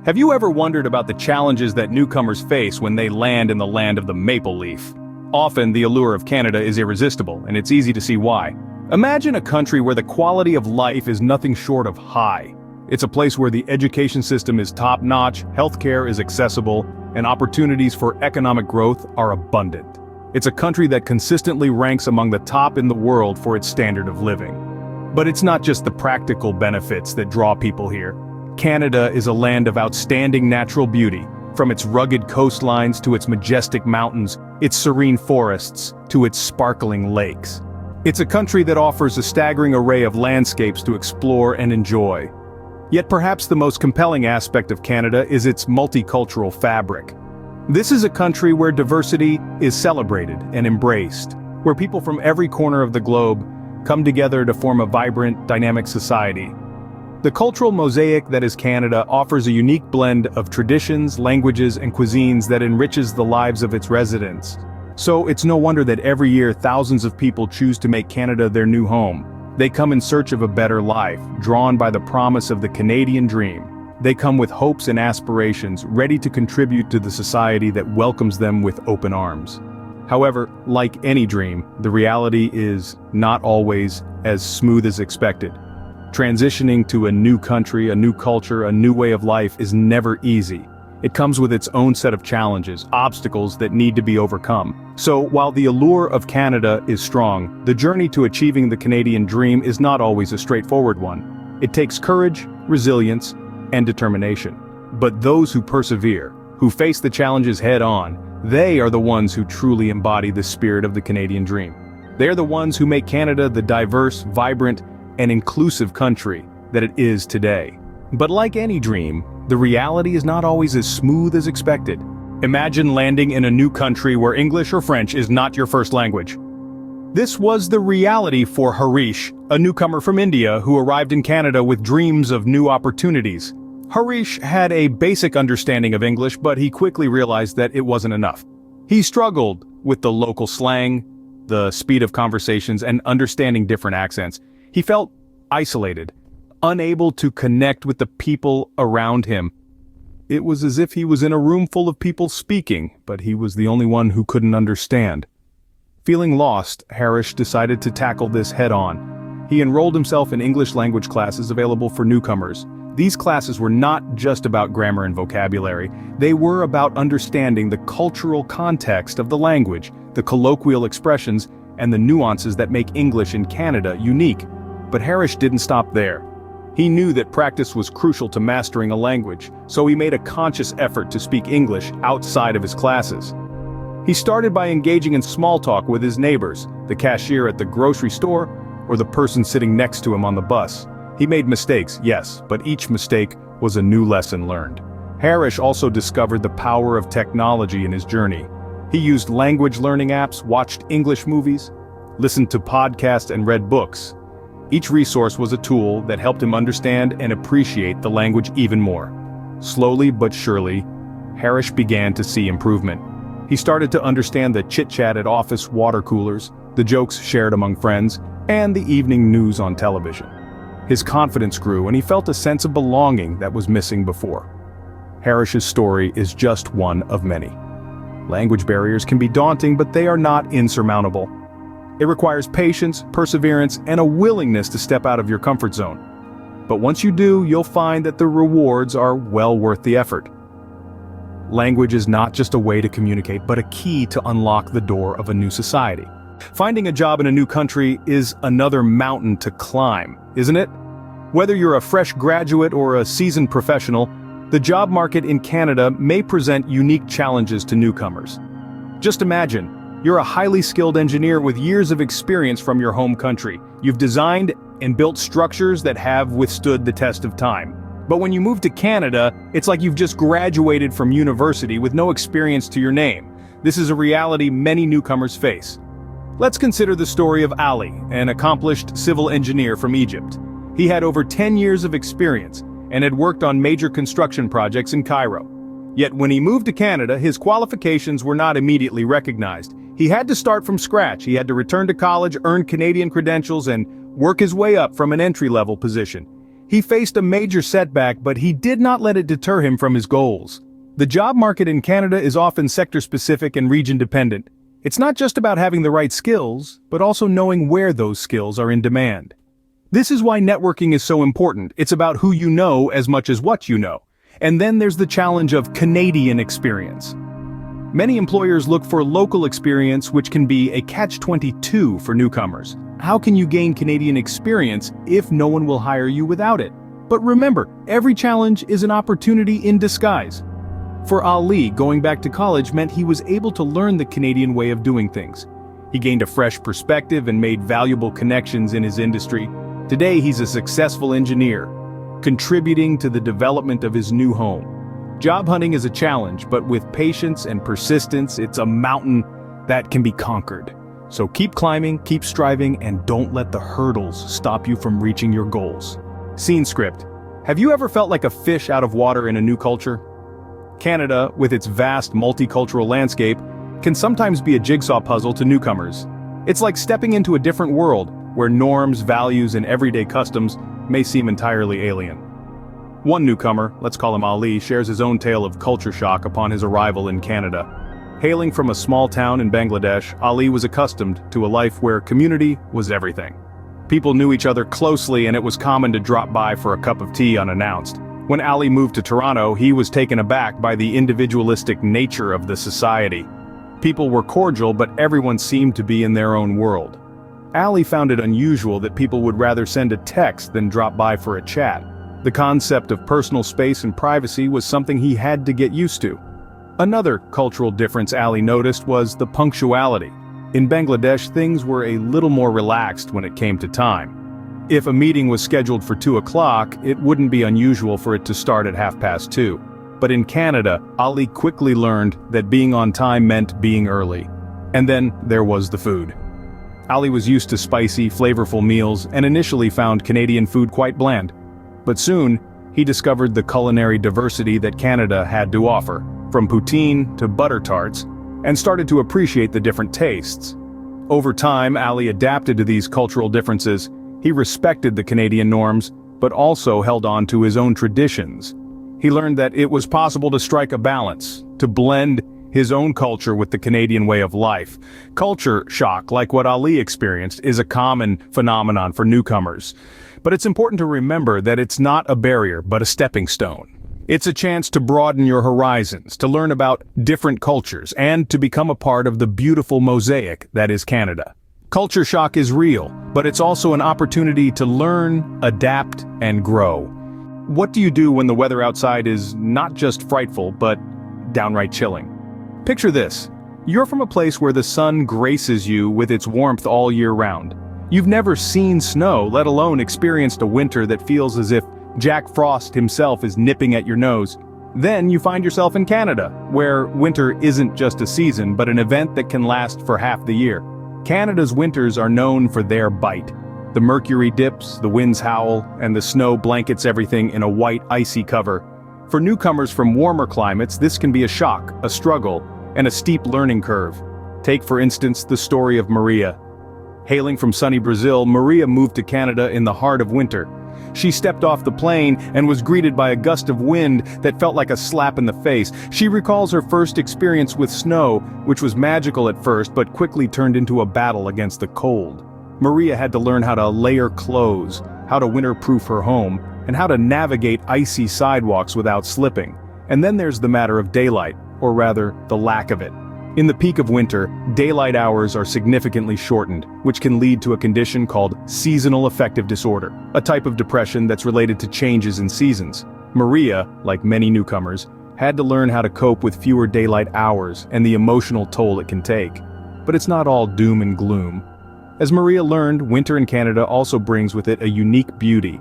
Have you ever wondered about the challenges that newcomers face when they land in the land of the maple leaf? Often, the allure of Canada is irresistible, and it's easy to see why. Imagine a country where the quality of life is nothing short of high. It's a place where the education system is top-notch, healthcare is accessible, and opportunities for economic growth are abundant. It's a country that consistently ranks among the top in the world for its standard of living. But it's not just the practical benefits that draw people here. Canada is a land of outstanding natural beauty, from its rugged coastlines to its majestic mountains, its serene forests to its sparkling lakes. It's a country that offers a staggering array of landscapes to explore and enjoy. Yet perhaps the most compelling aspect of Canada is its multicultural fabric. This is a country where diversity is celebrated and embraced, where people from every corner of the globe come together to form a vibrant, dynamic society. The cultural mosaic that is Canada offers a unique blend of traditions, languages, and cuisines that enriches the lives of its residents. So it's no wonder that every year thousands of people choose to make Canada their new home. They come in search of a better life, drawn by the promise of the Canadian dream. They come with hopes and aspirations, ready to contribute to the society that welcomes them with open arms. However, like any dream, the reality is not always as smooth as expected. Transitioning to a new country, a new culture, a new way of life is never easy. It comes with its own set of challenges, obstacles that need to be overcome. So, while the allure of Canada is strong, the journey to achieving the Canadian dream is not always a straightforward one. It takes courage, resilience, and determination. But those who persevere, who face the challenges head-on, they are the ones who truly embody the spirit of the Canadian dream. They're the ones who make Canada the diverse, vibrant, and inclusive country that it is today. But like any dream, the reality is not always as smooth as expected. Imagine landing in a new country where English or French is not your first language. This was the reality for Harish, a newcomer from India who arrived in Canada with dreams of new opportunities. Harish had a basic understanding of English, but he quickly realized that it wasn't enough. He struggled with the local slang, the speed of conversations, and understanding different accents. He felt isolated, unable to connect with the people around him. It was as if he was in a room full of people speaking, but he was the only one who couldn't understand. Feeling lost, Harish decided to tackle this head-on. He enrolled himself in English language classes available for newcomers. These classes were not just about grammar and vocabulary, they were about understanding the cultural context of the language, the colloquial expressions, and the nuances that make English in Canada unique. But Harish didn't stop there. He knew that practice was crucial to mastering a language, so he made a conscious effort to speak English outside of his classes. He started by engaging in small talk with his neighbors, the cashier at the grocery store, or the person sitting next to him on the bus. He made mistakes, yes, but each mistake was a new lesson learned. Harish also discovered the power of technology in his journey. He used language learning apps, watched English movies, listened to podcasts, and read books. Each resource was a tool that helped him understand and appreciate the language even more. Slowly but surely, Harish began to see improvement. He started to understand the chit-chat at office water coolers, the jokes shared among friends, and the evening news on television. His confidence grew and he felt a sense of belonging that was missing before. Harish's story is just one of many. Language barriers can be daunting, but they are not insurmountable. It requires patience, perseverance, and a willingness to step out of your comfort zone. But once you do, you'll find that the rewards are well worth the effort. Language is not just a way to communicate, but a key to unlock the door of a new society. Finding a job in a new country is another mountain to climb, isn't it? Whether you're a fresh graduate or a seasoned professional, the job market in Canada may present unique challenges to newcomers. Just imagine, you're a highly skilled engineer with years of experience from your home country. You've designed and built structures that have withstood the test of time. But when you move to Canada, it's like you've just graduated from university with no experience to your name. This is a reality many newcomers face. Let's consider the story of Ali, an accomplished civil engineer from Egypt. He had over 10 years of experience and had worked on major construction projects in Cairo. Yet when he moved to Canada, his qualifications were not immediately recognized. He had to start from scratch. He had to return to college, earn Canadian credentials, and work his way up from an entry-level position. He faced a major setback, but he did not let it deter him from his goals. The job market in Canada is often sector-specific and region-dependent. It's not just about having the right skills, but also knowing where those skills are in demand. This is why networking is so important. It's about who you know as much as what you know. And then there's the challenge of Canadian experience. Many employers look for local experience, which can be a catch-22 for newcomers. How can you gain Canadian experience if no one will hire you without it? But remember, every challenge is an opportunity in disguise. For Ali, going back to college meant he was able to learn the Canadian way of doing things. He gained a fresh perspective and made valuable connections in his industry. Today he's a successful engineer, contributing to the development of his new home. Job hunting is a challenge, but with patience and persistence, it's a mountain that can be conquered. So keep climbing, keep striving, and don't let the hurdles stop you from reaching your goals. Scene script. Have you ever felt like a fish out of water in a new culture? Canada, with its vast multicultural landscape, can sometimes be a jigsaw puzzle to newcomers. It's like stepping into a different world, where norms, values, and everyday customs may seem entirely alien. One newcomer, let's call him Ali, shares his own tale of culture shock upon his arrival in Canada. Hailing from a small town in Bangladesh, Ali was accustomed to a life where community was everything. People knew each other closely, and it was common to drop by for a cup of tea unannounced. When Ali moved to Toronto, he was taken aback by the individualistic nature of the society. People were cordial, but everyone seemed to be in their own world. Ali found it unusual that people would rather send a text than drop by for a chat. The concept of personal space and privacy was something he had to get used to. Another cultural difference Ali noticed was the punctuality. In Bangladesh, things were a little more relaxed when it came to time. If a meeting was scheduled for 2 o'clock, it wouldn't be unusual for it to start at 2:30. But in Canada, Ali quickly learned that being on time meant being early. And then there was the food. Ali was used to spicy, flavorful meals and initially found Canadian food quite bland. But soon, he discovered the culinary diversity that Canada had to offer, from poutine to butter tarts, and started to appreciate the different tastes. Over time, Ali adapted to these cultural differences. He respected the Canadian norms, but also held on to his own traditions. He learned that it was possible to strike a balance, to blend his own culture with the Canadian way of life. Culture shock, like what Ali experienced, is a common phenomenon for newcomers. But it's important to remember that it's not a barrier, but a stepping stone. It's a chance to broaden your horizons, to learn about different cultures, and to become a part of the beautiful mosaic that is Canada. Culture shock is real, but it's also an opportunity to learn, adapt, and grow. What do you do when the weather outside is not just frightful, but downright chilling? Picture this. You're from a place where the sun graces you with its warmth all year round. You've never seen snow, let alone experienced a winter that feels as if Jack Frost himself is nipping at your nose. Then you find yourself in Canada, where winter isn't just a season, but an event that can last for half the year. Canada's winters are known for their bite. The mercury dips, the winds howl, and the snow blankets everything in a white, icy cover. For newcomers from warmer climates, this can be a shock, a struggle, and a steep learning curve. Take, for instance, the story of Maria. Hailing from sunny Brazil, Maria moved to Canada in the heart of winter. She stepped off the plane and was greeted by a gust of wind that felt like a slap in the face. She recalls her first experience with snow, which was magical at first but quickly turned into a battle against the cold. Maria had to learn how to layer clothes, how to winter-proof her home, and how to navigate icy sidewalks without slipping. And then there's the matter of daylight, or rather, the lack of it. In the peak of winter, daylight hours are significantly shortened, which can lead to a condition called seasonal affective disorder, a type of depression that's related to changes in seasons. Maria, like many newcomers, had to learn how to cope with fewer daylight hours and the emotional toll it can take. But it's not all doom and gloom. As Maria learned, winter in Canada also brings with it a unique beauty.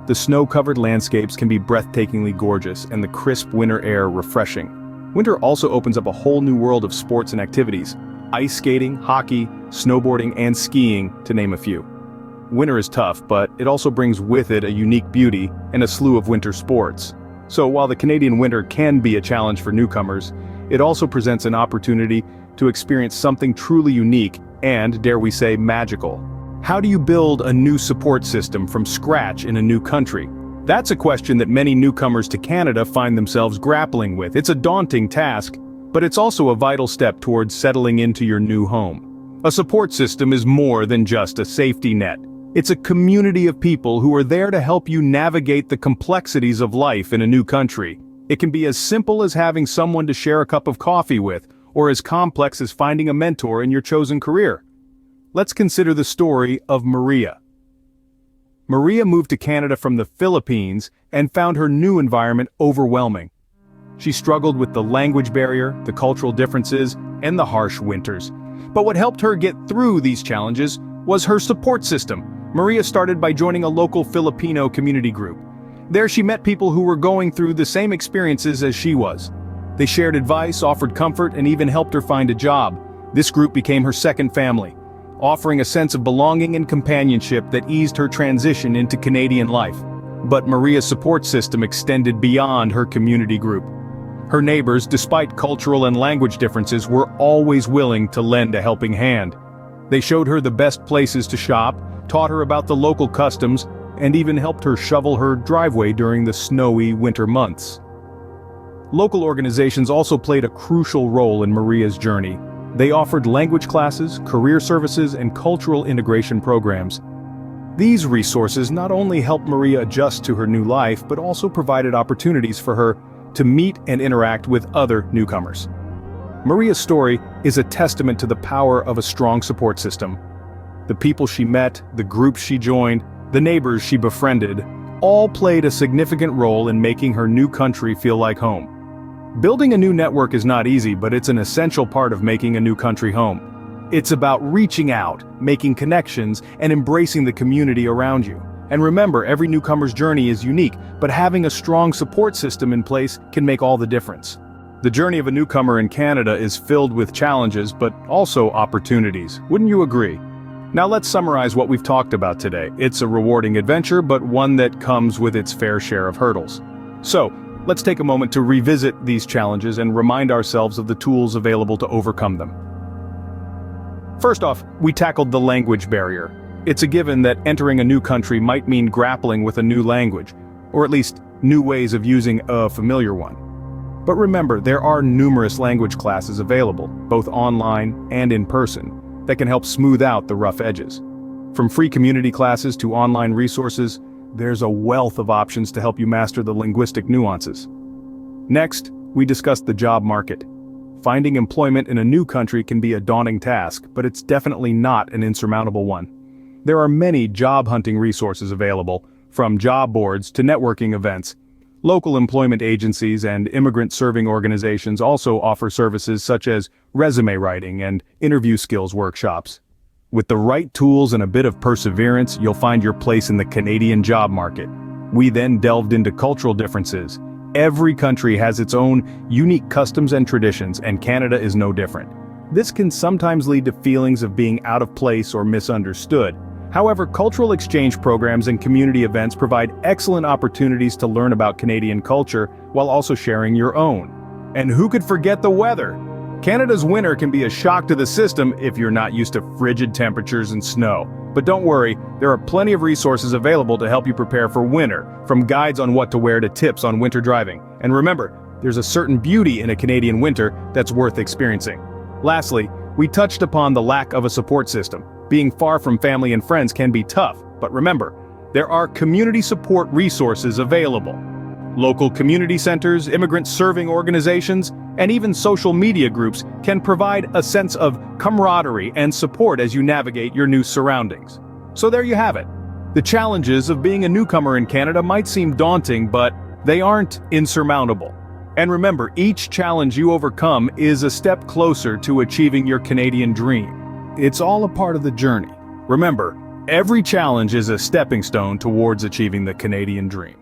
The snow-covered landscapes can be breathtakingly gorgeous and the crisp winter air refreshing. Winter also opens up a whole new world of sports and activities: ice skating, hockey, snowboarding, and skiing, to name a few. Winter is tough, but it also brings with it a unique beauty and a slew of winter sports. So while the Canadian winter can be a challenge for newcomers, it also presents an opportunity to experience something truly unique and, dare we say, magical. How do you build a new support system from scratch in a new country? That's a question that many newcomers to Canada find themselves grappling with. It's a daunting task, but it's also a vital step towards settling into your new home. A support system is more than just a safety net. It's a community of people who are there to help you navigate the complexities of life in a new country. It can be as simple as having someone to share a cup of coffee with, or as complex as finding a mentor in your chosen career. Let's consider the story of Maria. Maria moved to Canada from the Philippines and found her new environment overwhelming. She struggled with the language barrier, the cultural differences, and the harsh winters. But what helped her get through these challenges was her support system. Maria started by joining a local Filipino community group. There she met people who were going through the same experiences as she was. They shared advice, offered comfort, and even helped her find a job. This group became her second family, offering a sense of belonging and companionship that eased her transition into Canadian life. But Maria's support system extended beyond her community group. Her neighbors, despite cultural and language differences, were always willing to lend a helping hand. They showed her the best places to shop, taught her about the local customs, and even helped her shovel her driveway during the snowy winter months. Local organizations also played a crucial role in Maria's journey. They offered language classes, career services, and cultural integration programs. These resources not only helped Maria adjust to her new life, but also provided opportunities for her to meet and interact with other newcomers. Maria's story is a testament to the power of a strong support system. The people she met, the groups she joined, the neighbors she befriended, all played a significant role in making her new country feel like home. Building a new network is not easy, but it's an essential part of making a new country home. It's about reaching out, making connections, and embracing the community around you. And remember, every newcomer's journey is unique, but having a strong support system in place can make all the difference. The journey of a newcomer in Canada is filled with challenges, but also opportunities. Wouldn't you agree? Now let's summarize what we've talked about today. It's a rewarding adventure, but one that comes with its fair share of hurdles. So, let's take a moment to revisit these challenges and remind ourselves of the tools available to overcome them. First off, we tackled the language barrier. It's a given that entering a new country might mean grappling with a new language, or at least new ways of using a familiar one. But remember, there are numerous language classes available, both online and in person, that can help smooth out the rough edges. From free community classes to online resources, there's a wealth of options to help you master the linguistic nuances. Next, we discussed the job market. Finding employment in a new country can be a daunting task, but it's definitely not an insurmountable one. There are many job hunting resources available, from job boards to networking events. Local employment agencies and immigrant-serving organizations also offer services such as resume writing and interview skills workshops. With the right tools and a bit of perseverance, you'll find your place in the Canadian job market. We then delved into cultural differences. Every country has its own unique customs and traditions, and Canada is no different. This can sometimes lead to feelings of being out of place or misunderstood. However, cultural exchange programs and community events provide excellent opportunities to learn about Canadian culture while also sharing your own. And who could forget the weather? Canada's winter can be a shock to the system if you're not used to frigid temperatures and snow. But don't worry, there are plenty of resources available to help you prepare for winter, from guides on what to wear to tips on winter driving. And remember, there's a certain beauty in a Canadian winter that's worth experiencing. Lastly, we touched upon the lack of a support system. Being far from family and friends can be tough, but remember, there are community support resources available. Local community centers, immigrant-serving organizations, and even social media groups can provide a sense of camaraderie and support as you navigate your new surroundings. So there you have it. The challenges of being a newcomer in Canada might seem daunting, but they aren't insurmountable. And remember, each challenge you overcome is a step closer to achieving your Canadian dream. It's all a part of the journey. Remember, every challenge is a stepping stone towards achieving the Canadian dream.